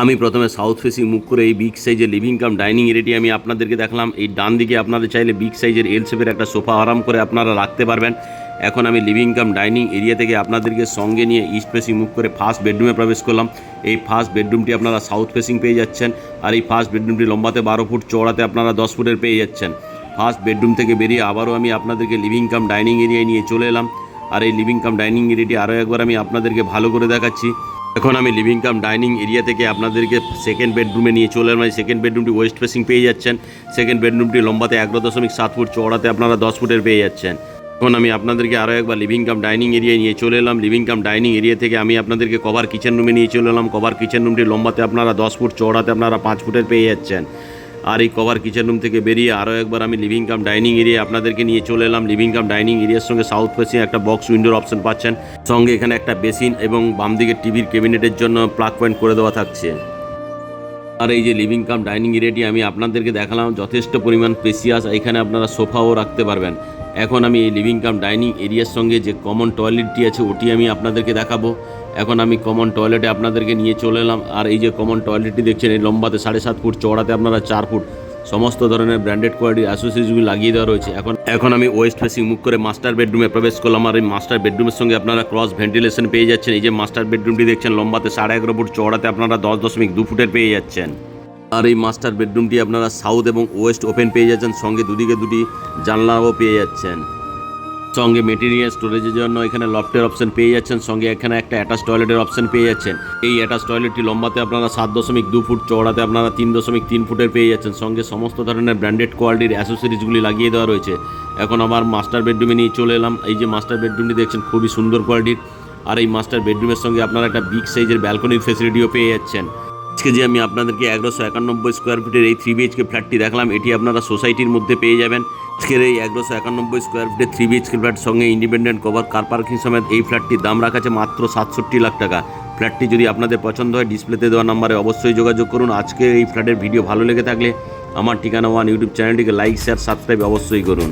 আমি প্রথমে south facing মুখ করে এই বিগ সাইজের লিভিং কাম ডাইনিং এরিয়াটি আমি আপনাদেরকে দেখালাম। এই ডান দিকে আপনারা চাইলে বিগ সাইজের এল শেপের একটা সোফা আরাম করে আপনারা রাখতে পারবেন। এখন আমি লিভিং কাম ডাইনিং এরিয়া থেকে আপনাদেরকে সঙ্গে নিয়ে ইস্ট ফেসিং মুখ করে ফার্স্ট বেডরুমে প্রবেশ করলাম। এই ফার্স্ট বেডরুমটি আপনারা সাউথ ফেসিং পেয়ে যাচ্ছেন, আর এই ফার্স্ট বেডরুমটি লম্বাতে 12 ফুট, চওড়াতে আপনারা 10 ফুটের পেয়ে যাচ্ছেন। ফার্স্ট বেডরুম থেকে বেরিয়ে আবারও আমি আপনাদেরকে লিভিং কাম ডাইনিং এরিয়ায় নিয়ে চলে এলাম। আর এই লিভিং কাম ডাইনিং এরিয়াটি আরও একবার আমি আপনাদেরকে ভালো করে দেখাচ্ছি। এখন আমি লিভিং কাম ডাইনিং এরিয়া থেকে আপনাদেরকে সেকেন্ড বেডরুমে নিয়ে চলে এলাম। সেকেন্ড বেডরুমটি ওয়েস্ট ফেসিং পেয়ে যাচ্ছেন। সেকেন্ড বেডরুমটি লম্বাতে 11.7 ফুট, চওড়াতে আপনারা 10 ফুটের পেয়ে যাচ্ছেন। এখন আমি আপনাদেরকে আরও একবার লিভিং কাম ডাইনিং এরিয়ায় নিয়ে চলে এলাম। লিভিং কাম ডাইনিং এরিয়া থেকে আমি আপনাদেরকে কভার কিচেন রুমে নিয়ে চলে এলাম। কভার কিচেন রুমটি লম্বাতে আপনারা 10 ফুট, চওড়াতে আপনারা 5 ফুটের পেয়ে যাচ্ছেন। আর এই কভার কিচেন রুম থেকে বেরিয়ে আরও একবার আমি লিভিং কাম ডাইনিং এরিয়া আপনাদেরকে নিয়ে চলে এলাম। লিভিং কাম ডাইনিং এরিয়ার সঙ্গে সাউথ ফেসিং একটা বক্স উইন্ডোর অপশন পাচ্ছেন, সঙ্গে এখানে একটা বেসিন এবং বাম দিকে টিভির ক্যাবিনেটের জন্য প্লাগ পয়েন্ট করে দেওয়া থাকছে। আর এই যে লিভিং কাম ডাইনিং এরিয়াটি আমি আপনাদেরকে দেখালাম, যথেষ্ট পরিমাণ স্পেসিয়াস, এখানে আপনারা সোফাও রাখতে পারবেন। এখন আমি এই লিভিং কাম ডাইনিং এরিয়ার সঙ্গে যে কমন টয়লেটটি আছে ওটি আমি আপনাদেরকে দেখাবো। এখন আমি কমন টয়লেটে আপনাদেরকে নিয়ে চলে এলাম। আর এই যে কমন টয়লেটটি দেখছেন, এই লম্বাতে 7.5 ফুট, চওড়াতে আপনারা 4 ফুট, সমস্ত ধরনের ব্র্যান্ডেড কোয়ালিটির অ্যাসোসিরিজগুলি লাগিয়ে দেওয়া রয়েছে। এখন আমি ওয়েস্ট ফেসিং মুখ করে মাস্টার বেডরুমে প্রবেশ করলাম। আর এই মাস্টার বেডরুমের সঙ্গে আপনারা ক্রস ভেন্টিলেশন পেয়ে যাচ্ছেন। এই যে মাস্টার বেডরুমটি দেখছেন, লম্বাতে 11.5 ফুট, চওড়াতে আপনারা 10.2 ফুটের পেয়ে যাচ্ছেন। আর এই মাস্টার বেডরুমটি আপনারা সাউথ এবং ওয়েস্ট ওপেন পেয়ে যাচ্ছেন, সঙ্গে দুদিকে দুটি জানলাও পেয়ে যাচ্ছেন। সঙ্গে মেটেরিয়াল স্টোরেজের জন্য এখানে লফটের অপশন পেয়ে যাচ্ছেন, সঙ্গে এখানে একটা অ্যাটাচ টয়লেটের অপশন পেয়ে যাচ্ছেন। এই অ্যাটাচ টয়লেটটি লম্বাতে আপনারা 7.2 ফুট, চওড়াতে আপনারা 3.3 ফুটের পেয়ে যাচ্ছেন। সঙ্গে সমস্ত ধরনের ব্র্যান্ডেড কোয়ালিটির অ্যাসোসিরিজগুলি লাগিয়ে দেওয়া রয়েছে। এখন আবার মাস্টার বেডরুমে নিয়ে চলে এলাম। এই যে মাস্টার বেডরুমটি দেখছেন, খুবই সুন্দর কোয়ালিটির। আর এই মাস্টার বেডরুমের সঙ্গে আপনারা একটা বিগ সাইজের ব্যালকনির ফেসিলিটিও পেয়ে যাচ্ছেন। আজকে যে আমি আপনাদেরকে 1191 স্কোয়ার ফিটের এই 3 BHK ফ্ল্যাটটি দেখলাম, এটি আপনারা সোসাইটির মধ্যে পেয়ে যাবেন। আজকের এই 1191 স্কোয়ার ফিটের 3 BHK ফ্ল্যাট সঙ্গে ইন্ডিপেন্ডেন্ট কভার কার পার্কিং সমেত এই ফ্ল্যাটটির দাম রাখা আছে মাত্র 67 লাখ টাকা। ফ্ল্যাটটি যদি আপনাদের পছন্দ হয়, ডিসপ্লেতে দেওয়া নাম্বারে অবশ্যই যোগাযোগ করুন। আজকে এই ফ্ল্যাটের ভিডিও ভালো লেগে থাকলে আমার ঠিকানা ওয়ান ইউটিউব চ্যানেলটিকে লাইক, শেয়ার, সাবস্ক্রাইব অবশ্যই করুন।